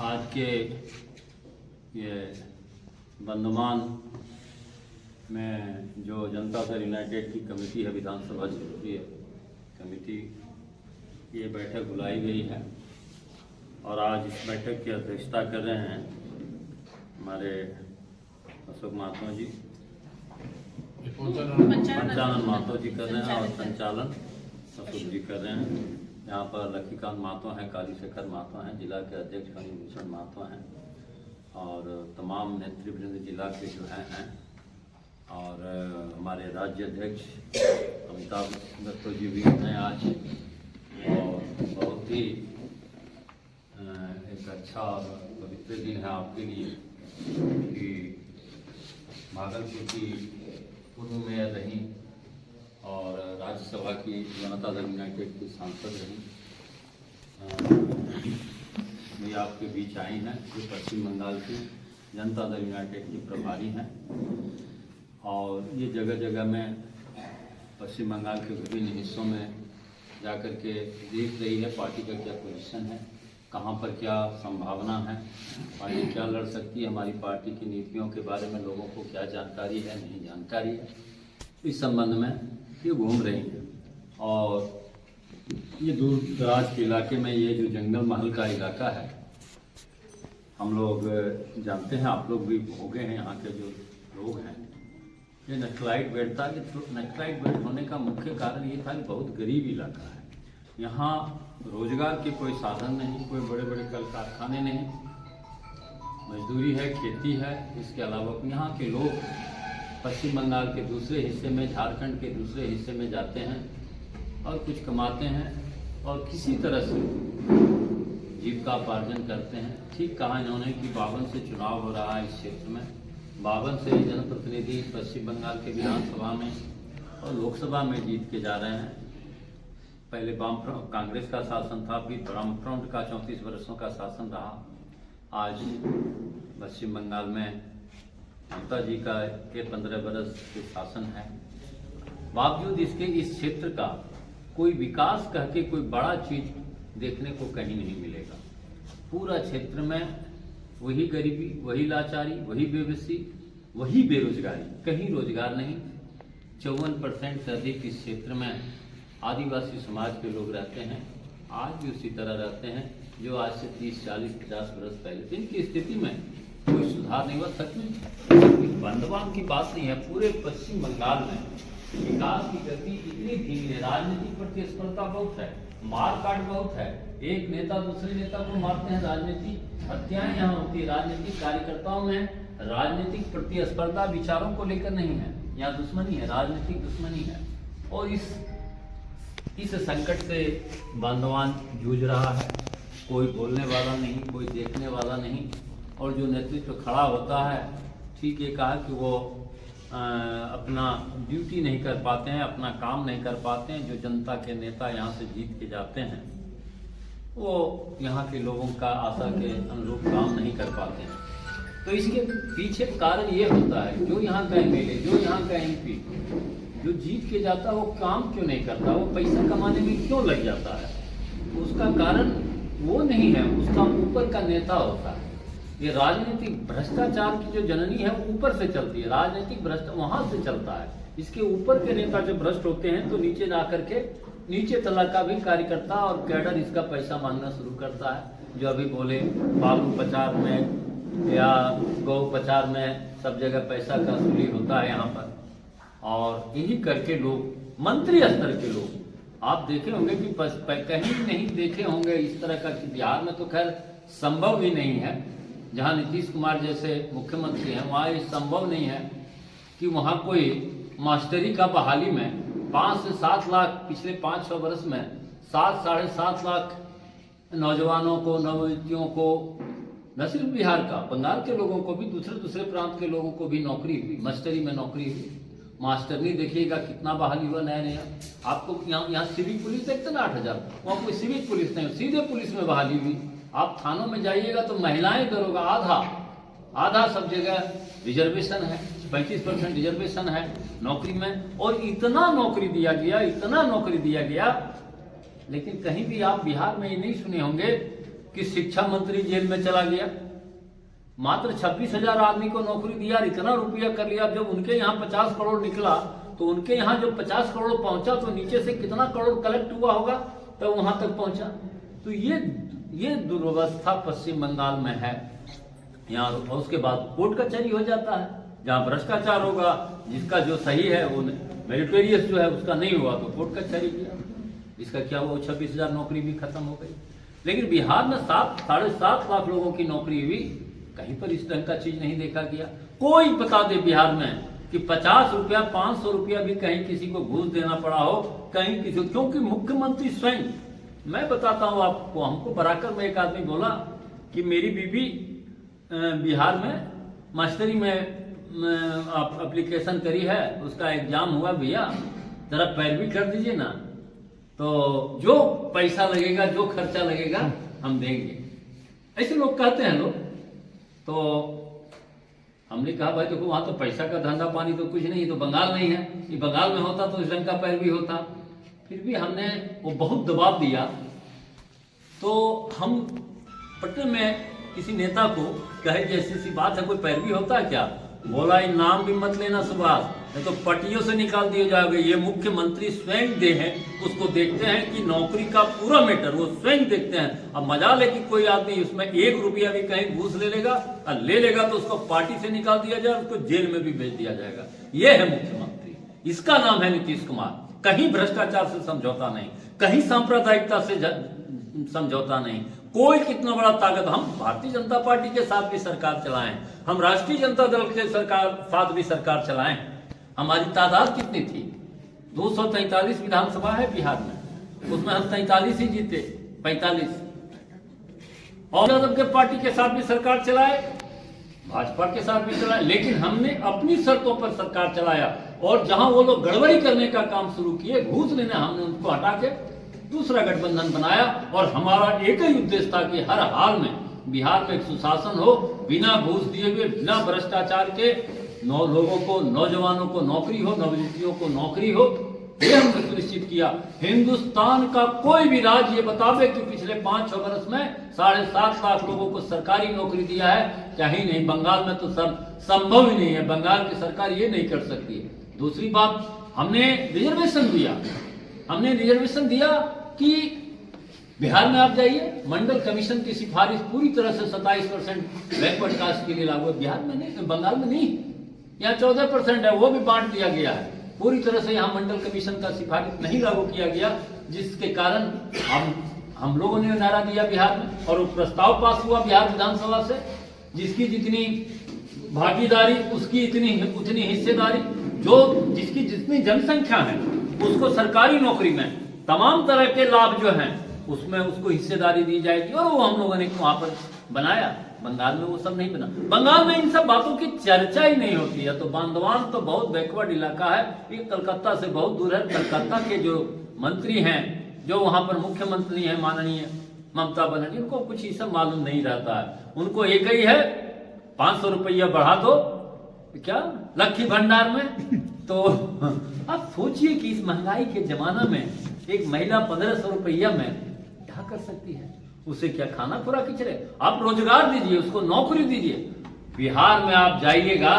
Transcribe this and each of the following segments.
आज के ये बंधमान में जो जनता दल यूनाइटेड की कमेटी है, विधानसभा क्षेत्रीय कमेटी, ये बैठक बुलाई गई है और आज इस बैठक की अध्यक्षता कर रहे हैं हमारे अशोक महातो जी, पंचानन महातो जी कर रहे हैं और संचालन अशोक जी कर रहे हैं। यहाँ पर लक्ष्मीकांत महातो हैं, कालीशेखर महातो हैं, जिला के अध्यक्ष फणिभूषण महातो हैं और तमाम नेतृवृंद जिला के जो हैं और हमारे राज्य अध्यक्ष अमिताभ दत्तो जी भी हैं आज। और बहुत ही एक अच्छा और पवित्र दिन है आपके लिए कि भागलपुर की पूर्व मेयर रही और राज्यसभा की जनता दल यूनाइटेड की सांसद रही, ये आपके बीच आई हैं, जो पश्चिम बंगाल की जनता दल यूनाइटेड की प्रभारी हैं और ये जगह जगह में पश्चिम बंगाल के विभिन्न हिस्सों में जाकर के देख रही है पार्टी का क्या पोजीशन है, कहाँ पर क्या संभावना है, पार्टी क्या लड़ सकती है, हमारी पार्टी की नीतियों के बारे में लोगों को क्या जानकारी है, नहीं जानकारी है, इस संबंध में ये घूम रही हैं। और ये दूर दराज के इलाके में ये जो जंगल महल का इलाका है, हम लोग जानते हैं, आप लोग भी हो गए हैं, यहाँ के जो लोग हैं, ये नक्सलाइट बेल्ट था। नक्सलाइट बेल्ट होने का मुख्य कारण ये था कि बहुत गरीब इलाका है, यहाँ रोजगार के कोई साधन नहीं, कोई बड़े बड़े कल कारखाने नहीं, मजदूरी है, खेती है। इसके अलावा यहाँ के लोग पश्चिम बंगाल के दूसरे हिस्से में, झारखंड के दूसरे हिस्से में जाते हैं और कुछ कमाते हैं और किसी तरह से जीविकापार्जन करते हैं। ठीक कहा इन्होंने कि 52 से चुनाव हो रहा है इस क्षेत्र में, 52 से जनप्रतिनिधि पश्चिम बंगाल के विधानसभा में और लोकसभा में जीत के जा रहे हैं। पहले कांग्रेस का शासन था, फिर वामफ्रंट का 34 वर्षों का शासन रहा। आज पश्चिम बंगाल में ममता जी का के 15 वर्ष के शासन है। बावजूद इसके इस क्षेत्र का कोई विकास कह के कोई बड़ा चीज देखने को कहीं नहीं मिलेगा। पूरा क्षेत्र में वही गरीबी, वही लाचारी, वही बेबसी, वही बेरोजगारी, कहीं रोजगार नहीं। 54% से अधिक इस क्षेत्र में आदिवासी समाज के लोग रहते हैं, आज भी उसी तरह रहते हैं जो आज से 30, 40, 50 वर्ष पहले थे। इनकी स्थिति में कोई सुधार नहीं हुआ। सच में बंधवान की बात नहीं है, पूरे पश्चिम बंगाल में विकास की गति इतनी धीमी है, राजनीतिक प्रतिस्पर्धा बहुत है, मारकाट बहुत है, एक नेता दूसरे नेता को मारते हैं, राजनीतिक हत्याएं यहाँ होती है, राजनीतिक कार्यकर्ताओं में राजनीतिक प्रतिस्पर्धा विचारों को लेकर नहीं है, यहाँ दुश्मनी है, राजनीतिक दुश्मनी है। और इस संकट से बंधवान जूझ रहा है, कोई बोलने वाला नहीं, कोई देखने वाला नहीं। और जो नेतृत्व खड़ा होता है, ठीक ये कहा कि वो अपना ड्यूटी नहीं कर पाते हैं, अपना काम नहीं कर पाते हैं। जो जनता के नेता यहाँ से जीत के जाते हैं वो यहाँ के लोगों का आशा के अनुरूप काम नहीं कर पाते हैं। तो इसके पीछे कारण ये होता है, जो यहाँ का एमएलए, जो यहाँ का एमपी जो जीत के जाता है वो काम क्यों नहीं करता, वो पैसा कमाने में क्यों लग जाता है, उसका कारण वो नहीं है, उसका ऊपर का नेता होता है। ये राजनीतिक भ्रष्टाचार की जो जननी है ऊपर से चलती है, राजनीतिक भ्रष्ट वहां से चलता है। इसके ऊपर के नेता जब भ्रष्ट होते हैं तो नीचे जा करके नीचे तला का भी कार्यकर्ता और कैडर इसका पैसा मांगना शुरू करता है। जो अभी बोले बालू पचार में या गौ पचार में सब जगह पैसा का वसूली होता है यहाँ पर, और यही करके लोग, मंत्री स्तर के लोग, आप देखे होंगे कि कहीं नहीं देखे होंगे इस तरह का कि बिहार में तो खैर संभव ही नहीं है, जहां नीतीश कुमार जैसे मुख्यमंत्री हैं वहां ये संभव नहीं है कि वहां कोई मास्टरी का बहाली में 5 से 7 लाख, पिछले 5-6 वर्ष में 7, 7.5 लाख नौजवानों को, नवयुवतियों को, न सिर्फ बिहार का, बंगाल के लोगों को भी, दूसरे प्रांत के लोगों को भी नौकरी हुई, मास्टरी में नौकरी हुई। मास्टरनी देखिएगा कितना बहाली हुआ नया नया। आपको यहाँ सिविक पुलिस देखते ना 8,000, वहाँ कोई सिविक पुलिस नहीं, सीधे पुलिस में बहाली हुई। आप थानों में जाइएगा तो महिलाएं दरोगा, आधा सब जगह रिजर्वेशन है, 35% रिजर्वेशन है नौकरी में। और इतना नौकरी दिया गया, लेकिन कहीं भी आप बिहार में ये नहीं सुने होंगे कि शिक्षा मंत्री जेल में चला गया, मात्र 26,000 आदमी को नौकरी दिया, इतना रुपया कर लिया। जब उनके यहाँ 50 करोड़ निकला तो उनके यहाँ जो 50 करोड़ पहुंचा तो नीचे से कितना करोड़ कलेक्ट हुआ होगा तो वहां तक पहुंचा। तो ये दुर्व्यवस्था पश्चिम बंगाल में है यहाँ। और उसके बाद कोर्ट कचहरी हो जाता है, जहाँ भ्रष्टाचार होगा, जिसका जो सही है वो मेरिटोरियस जो है उसका नहीं हुआ तो कोर्ट कचहरी किया, इसका क्या हुआ, 26,000 नौकरी भी खत्म हो गई। लेकिन बिहार में 7.5 लाख लोगों की नौकरी हुई, कहीं पर इस ढंग का चीज नहीं देखा गया। कोई बता दे बिहार में कि 50 रुपया 500 रुपया भी कहीं किसी को घूस देना पड़ा हो, कहीं किसी, क्योंकि मुख्यमंत्री स्वयं, मैं बताता हूं आपको, हमको बराकर में एक आदमी बोला कि मेरी बीबी बिहार में मास्टरी में एप्लीकेशन करी है, उसका एग्जाम हुआ, भैया जरा पैरवी कर दीजिए ना, तो जो पैसा लगेगा, जो खर्चा लगेगा हम देंगे। ऐसे लोग कहते हैं लोग। तो हमने कहा भाई देखो वहां तो पैसा का धंधा पानी तो कुछ नहीं, तो बंगाल नहीं है, ये बंगाल में होता तो इस रंग का पैरवी होता। फिर भी हमने वो बहुत दबाव दिया। तो हम पटना में किसी नेता को कहे कि ऐसी बात है, कोई पैरवी होता है क्या? बोला ये नाम भी मत लेना सुभाष, नहीं तो पटियों से निकाल दिए जाओगे। ये मुख्यमंत्री स्वयं दे हैं, उसको देखते हैं कि नौकरी का पूरा मैटर वो स्वयं देखते हैं। अब मजा ले कि कोई आदमी उसमें 1 रुपया भी कहीं घूस ले लेगा, और ले लेगा तो उसको पार्टी से निकाल दिया जाए, उसको जेल में भी भेज दिया जाएगा। ये है मुख्यमंत्री, इसका नाम है नीतीश कुमार। कहीं भ्रष्टाचार से समझौता नहीं, कहीं सांप्रदायिकता से समझौता नहीं, कोई कितना बड़ा ताकत। हम भारतीय जनता पार्टी के साथ भी सरकार चलाएं, हम राष्ट्रीय जनता दल के साथ भी सरकार चलाएं। हमारी तादाद कितनी थी? 243 विधानसभा है बिहार में, उसमें हम 43 ही जीते, 45। और यादव के पार्टी के साथ भी सरकार चलाए, भाजपा के साथ भी चलाए, लेकिन हमने अपनी शर्तों पर सरकार चलाया। और जहां वो लोग गड़बड़ी करने का काम शुरू किए, घूस लेना, हमने उनको हटा के दूसरा गठबंधन बनाया। और हमारा एक ही उद्देश्य था कि हर हाल में बिहार में एक सुशासन हो, बिना घूस दिए हुए, बिना भ्रष्टाचार के, लोगों को, नौजवानों को नौकरी हो, नवयुवतियों को नौकरी हो। ये हमने सुनिश्चित किया। हिंदुस्तान का कोई भी राज्य ये बतावे कि पिछले 5-6 वर्ष में 7.5 लाख लोगों को सरकारी नौकरी दिया है, कहीं नहीं। बंगाल में तो सब संभव ही नहीं है, बंगाल की सरकार ये नहीं कर सकती है। दूसरी बात, हमने रिजर्वेशन दिया, हमने रिजर्वेशन दिया कि बिहार में आप जाइए, मंडल कमीशन की सिफारिश पूरी तरह से 27% बैकवर्ड कास्ट के लिए लागू है। बिहार में नहीं, बंगाल में नहीं, यहाँ 14% है, वो भी बांट दिया गया है। पूरी तरह से यहाँ मंडल कमीशन का सिफारिश नहीं लागू किया गया, जिसके कारण हम लोगों ने नारा दिया बिहार में, और वो प्रस्ताव पास हुआ बिहार विधानसभा से। जिसकी जितनी भागीदारी उसकी उतनी हिस्सेदारी, जिसकी जितनी जनसंख्या है उसको सरकारी नौकरी में तमाम तरह के लाभ जो हैं उसमें उसको हिस्सेदारी दी जाएगी। और वो हम लोगों ने वहां पर बनाया। बंगाल में वो सब नहीं बना, बंगाल में इन सब बातों की चर्चा ही नहीं होती है। तो बांदवान तो बहुत बैकवर्ड इलाका है, ये कलकत्ता से बहुत दूर है। कलकत्ता के जो मंत्री हैं, जो वहां पर मुख्यमंत्री हैं माननीय ममता बनर्जी, उनको कुछ ये सब मालूम नहीं रहता है। उनको एक ही है, 500 रुपया बढ़ा दो, क्या लक्ष्मी भंडार में। तो आप सोचिए कि इस महंगाई के जमाना में एक महिला 1500 रुपया में क्या कर सकती है? उसे क्या खाना पूरा खिचड़े? आप रोजगार दीजिए, उसको नौकरी दीजिए। बिहार में आप जाइएगा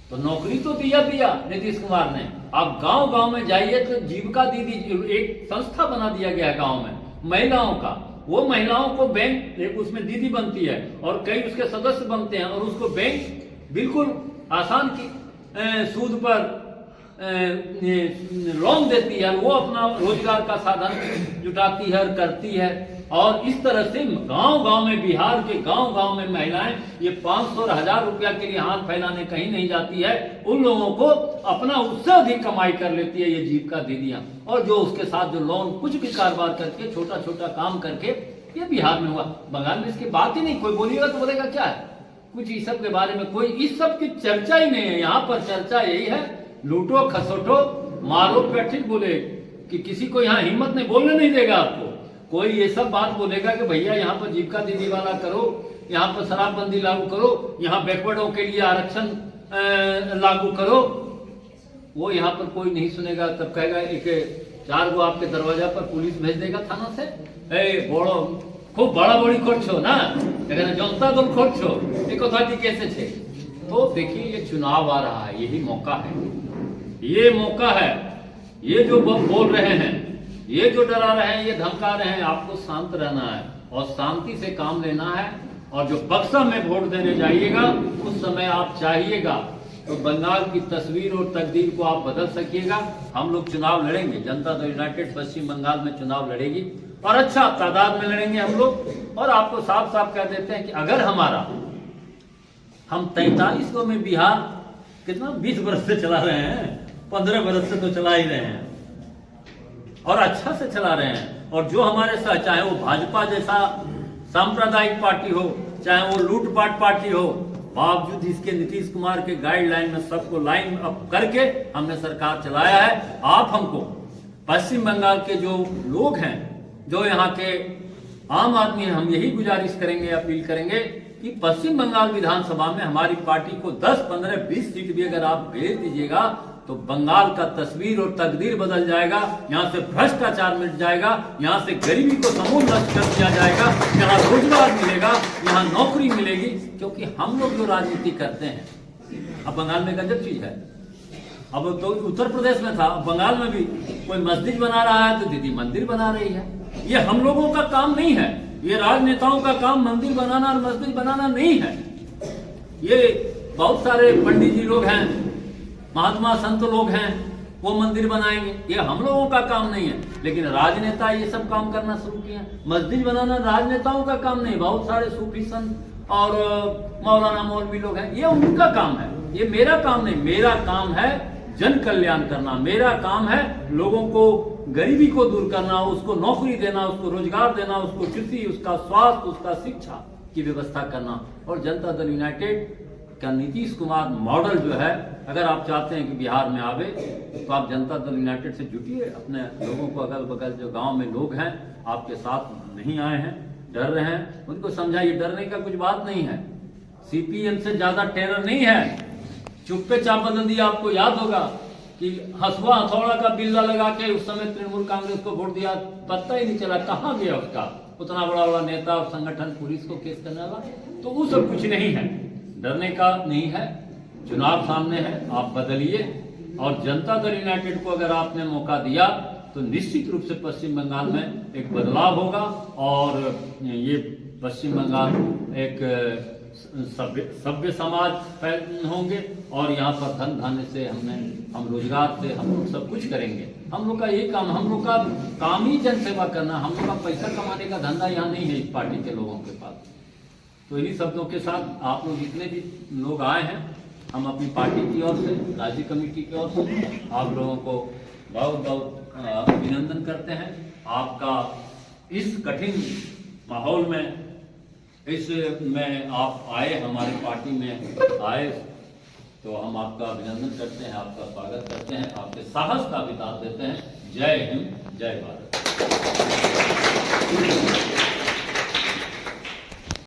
तो नौकरी तो दिया नीतीश कुमार ने। आप गांव गांव में जाइए तो जीविका दीदी, एक संस्था बना दिया गया है गांव में महिलाओं का। वो महिलाओं को बैंक, उसमें दीदी बनती है और कई उसके सदस्य बनते हैं, और उसको बैंक बिल्कुल आसान की सूद पर लोन देती है। वो अपना रोजगार का साधन जुटाती है और करती है। और इस तरह से गांव गांव में, बिहार के गांव गांव में महिलाएं ये 500 और 1000 रुपया के लिए हाथ फैलाने कहीं नहीं जाती है। उन लोगों को अपना उससे अधिक कमाई कर लेती है ये जीविका दीदियां। और जो उसके साथ जो लोन, कुछ भी कारोबार करके, छोटा छोटा काम करके, ये बिहार में हुआ। बंगाल में इसकी बात ही नहीं। कोई बोलिएगा तो बोलेगा क्या है, कुछ इस सब के बारे में कोई इस सब की चर्चा ही नहीं है। यहाँ पर चर्चा यही है, लूटो खसोटो मारो पेटिक बोले, कि किसी को यहाँ हिम्मत नहीं, बोलने नहीं देगा आपको कोई। ये सब बात बोलेगा कि भैया यहाँ पर जीविका दीदी वाला करो, यहाँ पर शराबबंदी लागू करो, यहाँ बैकवर्डों के लिए आरक्षण लागू करो, वो यहाँ पर कोई नहीं सुनेगा। तब कहेगा एक 4 गो आपके दरवाजा पर पुलिस भेज देगा थाना से, बोलो खूब बड़ा बड़ी करछो ना, এখানে जनता दल করছো, এই কথাটি कैसे थे। तो देखिए ये चुनाव आ रहा है, यही मौका है, ये मौका है। ये जो बोल रहे हैं, ये जो डरा रहे हैं, ये धमका रहे हैं, आपको शांत रहना है और शांति से काम लेना है। और जो बक्सा में वोट देने जाइएगा उस समय आप चाहिएगा तो बंगाल की तस्वीर और तकदीर को आप बदल सकिएगा। हम लोग चुनाव लड़ेंगे, जनता दल यूनाइटेड पश्चिम बंगाल में चुनाव लड़ेगी और अच्छा तादाद में लड़ेंगे हम लोग। और आपको साफ साफ कह देते हैं कि अगर हमारा हम 43 को में बिहार कितना 20 वर्ष से चला रहे हैं, 15 वर्ष से तो चला ही रहे हैं और अच्छा से चला रहे हैं। और जो हमारे साथ, चाहे वो भाजपा जैसा सांप्रदायिक पार्टी हो, चाहे वो लूटपाट पार्टी हो, बावजूद इसके नीतीश कुमार के गाइडलाइन में सबको लाइन अप करके हमने सरकार चलाया है। आप हमको पश्चिम बंगाल के जो लोग हैं, जो यहाँ के आम आदमी हैं, हम यही गुजारिश करेंगे, अपील करेंगे कि पश्चिम बंगाल विधानसभा में हमारी पार्टी को 10, 15, 20 सीट भी अगर आप भेज दीजिएगा तो बंगाल का तस्वीर और तकदीर बदल जाएगा। यहाँ से भ्रष्टाचार मिट जाएगा, यहाँ से गरीबी को समूल नष्ट कर दिया जाएगा, यहाँ रोजगार मिलेगा, यहाँ नौकरी मिलेगी। क्योंकि हम लोग जो राजनीति करते हैं, अब बंगाल में गजब चीज है। अब तो उत्तर प्रदेश में था, बंगाल में भी कोई मस्जिद बना रहा है तो दीदी मंदिर बना रही है। ये हम लोगों का काम नहीं है, ये राजनेताओं का काम मंदिर बनाना और मस्जिद बनाना नहीं है। ये बहुत सारे पंडित जी लोग हैं, महात्मा संत लोग हैं, वो मंदिर बनाएंगे, ये हम लोगों का काम नहीं है। लेकिन राजनेता ये सब काम करना शुरू किए। मस्जिद बनाना राजनेताओं का काम नहीं, बहुत सारे सूफी संत और मौलाना मौलवी लोग हैं, ये उनका काम है, ये मेरा काम नहीं। मेरा काम है जन कल्याण करना, मेरा काम है लोगों को गरीबी को दूर करना, उसको नौकरी देना, उसको रोजगार देना, उसको कृषि, उसका स्वास्थ्य, उसका शिक्षा की व्यवस्था करना। और जनता दल यूनाइटेड का नीतीश कुमार मॉडल जो है, अगर आप चाहते हैं कि बिहार में आवे तो आप जनता दल यूनाइटेड से जुटिए। अपने लोगों को, अगल बगल जो गांव में लोग हैं आपके साथ नहीं आए हैं, डर रहे हैं, उनको समझाइए डरने का कुछ बात नहीं है। सीपीएम से ज्यादा टेरर नहीं है। चुप्पे चापाबंदी, आपको याद होगा कि हसुआ हथौड़ा का बिल्ला लगा के उस समय तृणमूल कांग्रेस को वोट दिया, पता ही नहीं चला कहाँ गया उसका उतना बड़ा बड़ा नेता और संगठन, पुलिस को केस करने वाला। तो वो सब कुछ नहीं है, डरने का नहीं है। चुनाव सामने है, आप बदलिए। और जनता दल यूनाइटेड को अगर आपने मौका दिया तो निश्चित रूप से पश्चिम बंगाल में एक बदलाव होगा और ये पश्चिम बंगाल एक सभ्य समाज होंगे। और यहाँ पर धन धान्य से हम रोजगार से हम लोग सब कुछ करेंगे। हम लोग का यही काम, हम लोग का काम ही जन सेवा करना। हम लोग का पैसा कमाने का धंधा यहाँ नहीं है इस पार्टी के लोगों के पास। तो इन्हीं शब्दों के साथ आप लोग जितने भी लोग आए हैं, हम अपनी पार्टी की ओर से, राज्य कमेटी की ओर से आप लोगों को बहुत बहुत अभिनंदन करते हैं। आपका इस कठिन माहौल में आप आए, हमारी पार्टी में आए, तो हम आपका अभिनंदन करते हैं, आपका स्वागत करते हैं, आपके साहस का भी दाद देते हैं। जय हिंद, जय भारत।